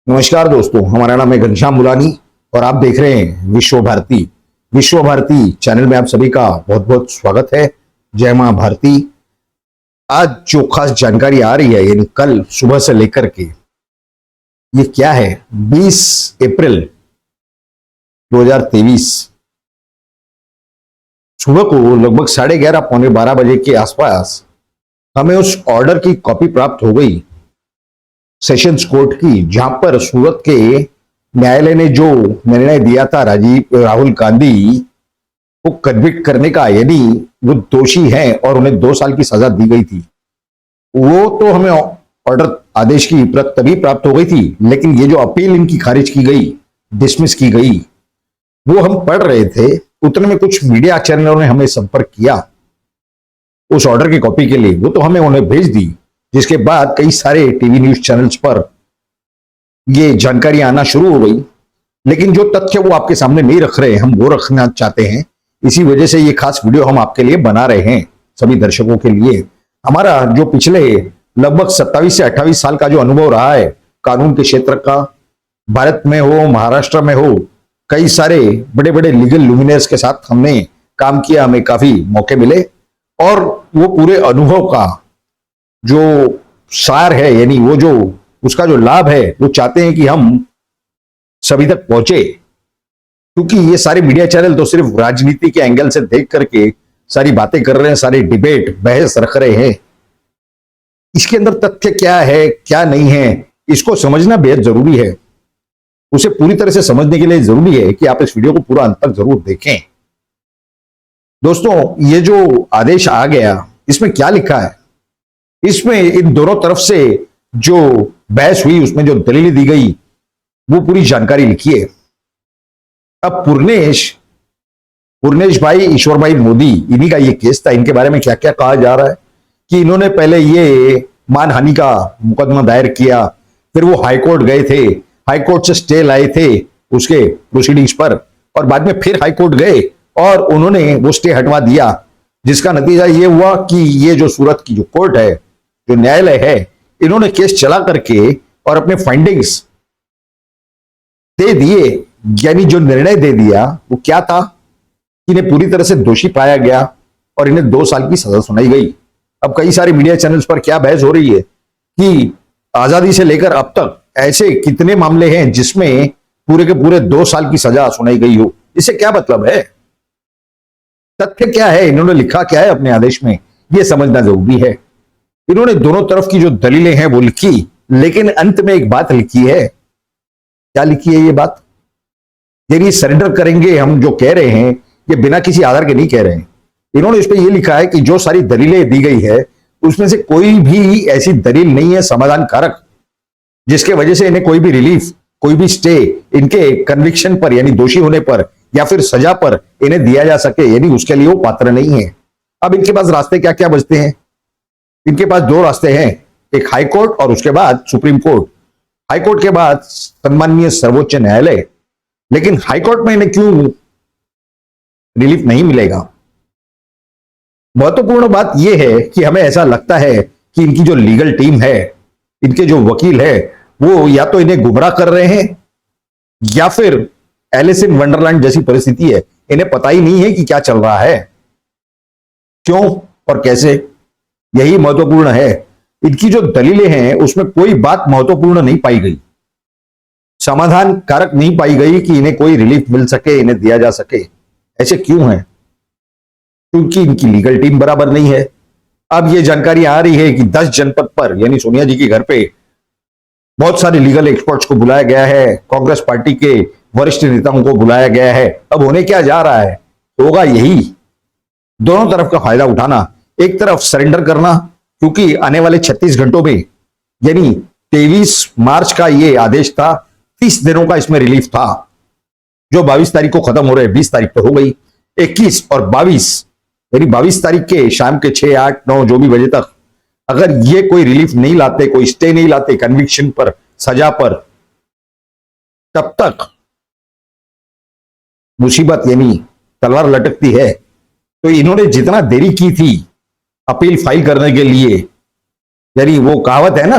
नमस्कार दोस्तों, हमारा नाम है घनश्याम मुलानी और आप देख रहे हैं विश्व भारती। विश्व भारती चैनल में आप सभी का बहुत बहुत स्वागत है। जय मां भारती। आज जो खास जानकारी आ रही है, यानी कल सुबह से लेकर के ये क्या है, 20 अप्रैल 2023 सुबह को लगभग 11:30 पौने 12 बजे के आसपास हमें उस ऑर्डर की कॉपी प्राप्त हो गई सेशंस कोर्ट की, जहां पर सूरत के न्यायालय ने जो निर्णय दिया था राहुल गांधी को कन्विक्ट करने का, यानी वो दोषी हैं और उन्हें 2 साल की सजा दी गई थी। वो तो हमें ऑर्डर आदेश की प्रत तभी प्राप्त हो गई थी, लेकिन ये जो अपील इनकी खारिज की गई, डिसमिस की गई, वो हम पढ़ रहे थे। उतने में कुछ मीडिया चैनलों ने हमें संपर्क किया उस ऑर्डर की कॉपी के लिए। वो तो हमें उन्हें भेज दी, जिसके बाद कई सारे टीवी न्यूज चैनल्स पर ये जानकारी आना शुरू हो गई। लेकिन जो तथ्य वो आपके सामने नहीं रख रहे, हम वो रखना चाहते हैं। इसी वजह से ये खास वीडियो हम आपके लिए बना रहे हैं, सभी दर्शकों के लिए। हमारा जो पिछले लगभग 27 से 28 साल का जो अनुभव रहा है कानून के क्षेत्र का, भारत में हो, महाराष्ट्र में हो, कई सारे बड़े बड़े लीगल लुमिनर्स के साथ हमने काम किया, हमें काफी मौके मिले और वो पूरे अनुभव का जो सार है, यानी वो जो उसका जो लाभ है, वो चाहते हैं कि हम सभी तक पहुंचे। क्योंकि ये सारे मीडिया चैनल तो सिर्फ राजनीति के एंगल से देख करके सारी बातें कर रहे हैं, सारे डिबेट बहस रख रहे हैं। इसके अंदर तथ्य क्या है, क्या नहीं है, इसको समझना बेहद जरूरी है। उसे पूरी तरह से समझने के लिए जरूरी है कि आप इस वीडियो को पूरा अंत तक जरूर देखें। दोस्तों, ये जो आदेश आ गया, इसमें क्या लिखा है, इसमें इन दोनों तरफ से जो बहस हुई, उसमें जो दलीलें दी गई, वो पूरी जानकारी लिखी है। अब पूर्णेश भाई, ईश्वर भाई मोदी, इन्हीं का ये केस था। इनके बारे में क्या क्या कहा जा रहा है कि इन्होंने पहले ये मानहानि का मुकदमा दायर किया, फिर वो हाईकोर्ट गए थे, हाईकोर्ट से स्टे लाए थे उसके प्रोसीडिंग्स पर, और बाद में फिर हाईकोर्ट गए और उन्होंने वो स्टे हटवा दिया, जिसका नतीजा ये हुआ कि ये जो सूरत की जो कोर्ट है, जो न्यायालय है, इन्होंने केस चला करके और अपने फाइंडिंग्स दे दिए। यानी जो निर्णय दे दिया वो क्या था, इन्हें पूरी तरह से दोषी पाया गया और इन्हें 2 साल की सजा सुनाई गई। अब कई सारे मीडिया चैनल्स पर क्या बहस हो रही है कि आजादी से लेकर अब तक ऐसे कितने मामले हैं जिसमें पूरे के पूरे 2 साल की सजा सुनाई गई हो। इससे क्या मतलब है, तथ्य क्या है, इन्होंने लिखा क्या है अपने आदेश में, यह समझना जरूरी है। इन्होंने दोनों तरफ की जो दलीलें हैं वो लिखी, लेकिन अंत में एक बात लिखी है। क्या लिखी है ये बात, यानी सरेंडर करेंगे हम जो कह रहे हैं, ये बिना किसी आधार के नहीं कह रहे हैं। इन्होंने इस पे ये लिखा है कि जो सारी दलीलें दी गई है उसमें से कोई भी ऐसी दलील नहीं है समाधान कारक जिसके वजह से इन्हें कोई भी रिलीफ, कोई भी स्टे इनके कन्विक्शन पर, यानी दोषी होने पर या फिर सजा पर इन्हें दिया जा सके, यानी उसके लिए वो पात्र नहीं है। अब इनके पास रास्ते क्या क्या बचते हैं, इनके पास 2 रास्ते हैं, एक हाई कोर्ट और उसके बाद सुप्रीम कोर्ट। हाई कोर्ट के बाद सम्माननीय सर्वोच्च न्यायालय। लेकिन हाई कोर्ट में इन्हें क्यों रिलीफ नहीं मिलेगा? महत्वपूर्ण बात यह है कि हमें ऐसा लगता है कि इनकी जो लीगल टीम है, इनके जो वकील है, वो या तो इन्हें गुमराह कर रहे हैं या फिर एलिस इन वंडरलैंड जैसी परिस्थिति है, इन्हें पता ही नहीं है कि क्या चल रहा है, क्यों और कैसे। यही महत्वपूर्ण है। इनकी जो दलीलें हैं उसमें कोई बात महत्वपूर्ण नहीं पाई गई, समाधान कारक नहीं पाई गई कि इन्हें कोई रिलीफ मिल सके, इन्हें दिया जा सके। ऐसे क्यों है? क्योंकि इनकी लीगल टीम बराबर नहीं है। अब यह जानकारी आ रही है कि 10 जनपद पर, यानी सोनिया जी के घर पे बहुत सारे लीगल एक्सपर्ट्स को बुलाया गया है, कांग्रेस पार्टी के वरिष्ठ नेताओं को बुलाया गया है। अब होने क्या जा रहा है, होगा यही, दोनों तरफ का फायदा उठाना। एक तरफ सरेंडर करना, क्योंकि आने वाले 36 घंटों में, यानी 23 मार्च का ये आदेश था, 30 दिनों का इसमें रिलीफ था, जो 22 तारीख को खत्म हो रहे हैं। 20 तारीख तो हो गई, 21 और 22, यानी 22 तारीख के शाम के 6, 8, 9 जो भी बजे तक अगर ये कोई रिलीफ नहीं लाते, कोई स्टे नहीं लाते कन्विक्शन पर, सजा पर, तब तक मुसीबत, यानी तलवार लटकती है। तो इन्होंने जितना देरी की थी अपील फाइल करने के लिए, यानी वो कहावत है ना,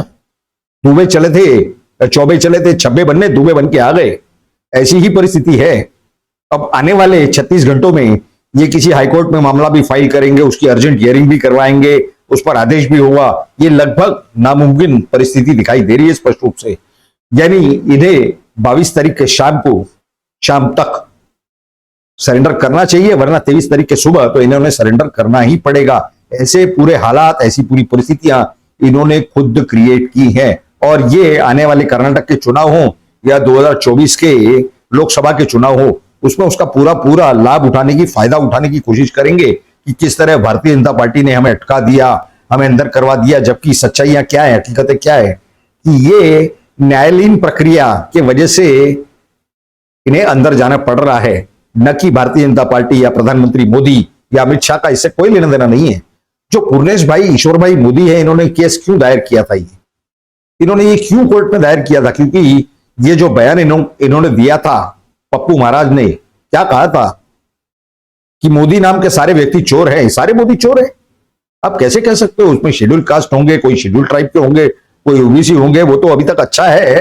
डूबे चले थे चौबे चले थे छब्बे बनने दूबे बन के आ गए, ऐसी ही परिस्थिति है। अब आने वाले 36 घंटों में ये किसी हाईकोर्ट में मामला भी फाइल करेंगे, उसकी अर्जेंट हियरिंग भी करवाएंगे, उस पर आदेश भी होगा। ये लगभग नामुमकिन परिस्थिति दिखाई दे रही है स्पष्ट रूप से। यानी इन्हें 22 तारीख के शाम तक सरेंडर करना चाहिए, वरना 23 तारीख के सुबह तो इन्होंने सरेंडर करना ही पड़ेगा। ऐसे पूरे हालात, ऐसी पूरी परिस्थितियां इन्होंने खुद क्रिएट की हैं। और ये आने वाले कर्नाटक के चुनाव हो या 2024 के लोकसभा के चुनाव हो, उसमें उसका पूरा लाभ उठाने की, फायदा उठाने की कोशिश करेंगे कि किस तरह भारतीय जनता पार्टी ने हमें अटका दिया, हमें अंदर करवा दिया, जबकि सच्चाइयां क्या है, हकीकतें क्या है कि ये न्यायालयीन प्रक्रिया के वजह से इन्हें अंदर जाना पड़ रहा है, न कि भारतीय जनता पार्टी या प्रधानमंत्री मोदी या अमित शाह का इससे कोई लेना देना नहीं है। जो पूर्णेश भाई, ईश्वर भाई मोदी है, इन्होंने केस क्यों दायर किया था, इन्होंने ये क्यों कोर्ट में दायर किया था? क्योंकि ये जो बयान इन्होंने दिया था, पप्पू महाराज ने क्या कहा था कि मोदी नाम के सारे व्यक्ति चोर हैं, सारे मोदी चोर हैं। आप कैसे कह सकते हो? उसमें शेड्यूल कास्ट होंगे, कोई शेड्यूल ट्राइब के होंगे, कोई ओबीसी होंगे। वो तो अभी तक अच्छा है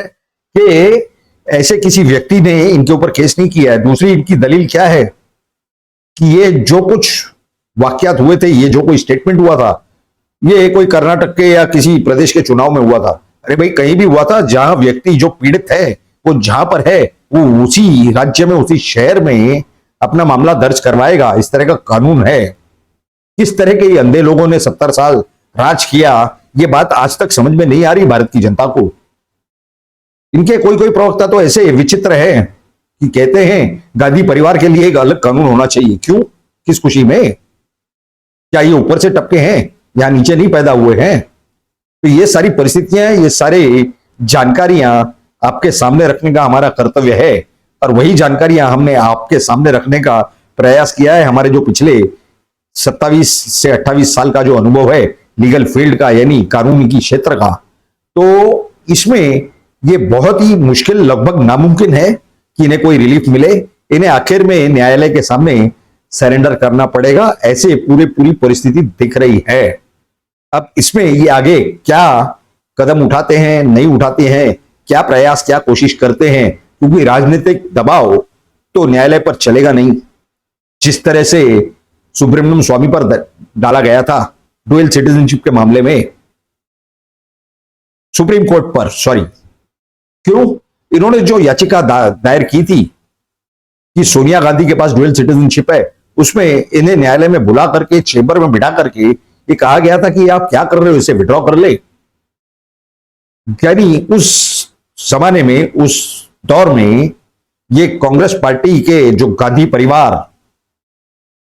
कि ऐसे किसी व्यक्ति ने इनके ऊपर केस नहीं किया है। दूसरी इनकी दलील क्या है कि ये जो कुछ वाकयात हुए थे, ये जो कोई स्टेटमेंट हुआ था, ये कोई कर्नाटक के या किसी प्रदेश के चुनाव में हुआ था। अरे भाई, कहीं भी हुआ था जहां व्यक्ति जो पीड़ित है वो जहां पर है, वो उसी राज्य में, उसी शहर में अपना मामला दर्ज करवाएगा। इस तरह का कानून है। किस तरह के अंधे लोगों ने 70 साल राज किया, ये बात आज तक समझ में नहीं आ रही भारत की जनता को। इनके कोई प्रवक्ता तो ऐसे विचित्र है कि कहते हैं गांधी परिवार के लिए एक अलग कानून होना चाहिए। क्यों? किस खुशी में? क्या ये ऊपर से टपके हैं या नीचे नहीं पैदा हुए हैं? तो ये सारी परिस्थितियां, ये सारे जानकारियां आपके सामने रखने का हमारा कर्तव्य है। और वही जानकारियां हमने आपके सामने रखने का प्रयास किया है। हमारे जो पिछले 27 से 28 साल का जो अनुभव है लीगल फील्ड का, यानी कानूनी की क्षेत्र का, तो इसमें ये बहुत ही मुश्किल, लगभग नामुमकिन है कि इन्हें कोई रिलीफ मिले। इन्हें आखिर में न्यायालय के सामने सरेंडर करना पड़ेगा, ऐसे पूरी परिस्थिति दिख रही है। अब इसमें ये आगे क्या कदम उठाते हैं, नहीं उठाते हैं, क्या प्रयास, क्या कोशिश करते हैं, क्योंकि राजनीतिक दबाव तो न्यायालय पर चलेगा नहीं। जिस तरह से सुब्रमण्यम स्वामी पर डाला गया था डुअल सिटीजनशिप के मामले में, सुप्रीम कोर्ट पर, सॉरी, क्यों? इन्होंने जो याचिका दायर की थी कि सोनिया गांधी के पास डुअल सिटीजनशिप है, उसमें इन्हें न्यायालय में बुला करके, चेंबर में बिठा करके ये कहा गया था कि आप क्या कर रहे हो, इसे विड्रॉ कर ले। यानी उस जमाने में, उस दौर में ये कांग्रेस पार्टी के जो गांधी परिवार,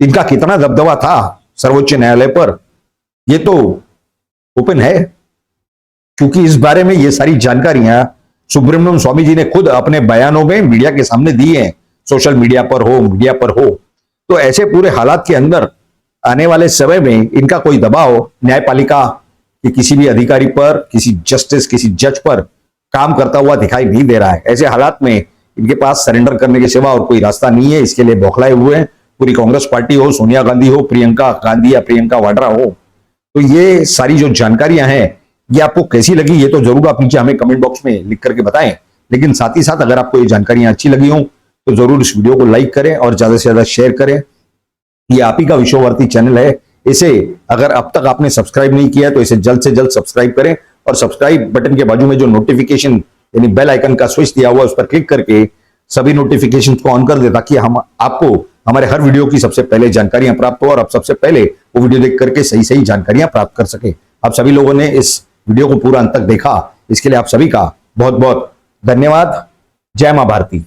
इनका कितना दबदबा था सर्वोच्च न्यायालय पर, ये तो ओपन है। क्योंकि इस बारे में ये सारी जानकारियां सुब्रमण्यम स्वामी जी ने खुद अपने बयानों में मीडिया के सामने दी हैं, सोशल मीडिया पर हो, मीडिया पर हो। तो ऐसे पूरे हालात के अंदर आने वाले समय में इनका कोई दबाव न्यायपालिका के किसी भी अधिकारी पर, किसी जस्टिस, किसी जज पर काम करता हुआ दिखाई नहीं दे रहा है। ऐसे हालात में इनके पास सरेंडर करने के सिवा और कोई रास्ता नहीं है। इसके लिए बौखलाए हुए हैं पूरी कांग्रेस पार्टी हो, सोनिया गांधी हो, प्रियंका गांधी या प्रियंका वाड्रा हो। तो ये सारी जो जानकारियां हैं, ये आपको कैसी लगी, ये तो जरूर आप नीचे हमें कमेंट बॉक्स में लिख करके बताएं। लेकिन साथ ही साथ अगर आपको ये जानकारियां अच्छी लगी हो तो जरूर इस वीडियो को लाइक करें और ज्यादा से ज्यादा शेयर करें। ये आप ही का विश्ववर्ती चैनल है, इसे अगर अब तक आपने सब्सक्राइब नहीं किया तो इसे जल्द से जल्द सब्सक्राइब करें। और सब्सक्राइब बटन के बाजू में जो नोटिफिकेशन यानी बेल आइकन का स्विच दिया हुआ, उस पर क्लिक करके सभी नोटिफिकेशन को ऑन कर दे, ताकि हम आपको हमारे हर वीडियो की सबसे पहले जानकारियां प्राप्त हो और आप सबसे पहले वो वीडियो देख करके सही जानकारियां प्राप्त कर सके। आप सभी लोगों ने इस वीडियो को पूरा अंत तक देखा, इसके लिए आप सभी का बहुत बहुत धन्यवाद। जय मां भारती।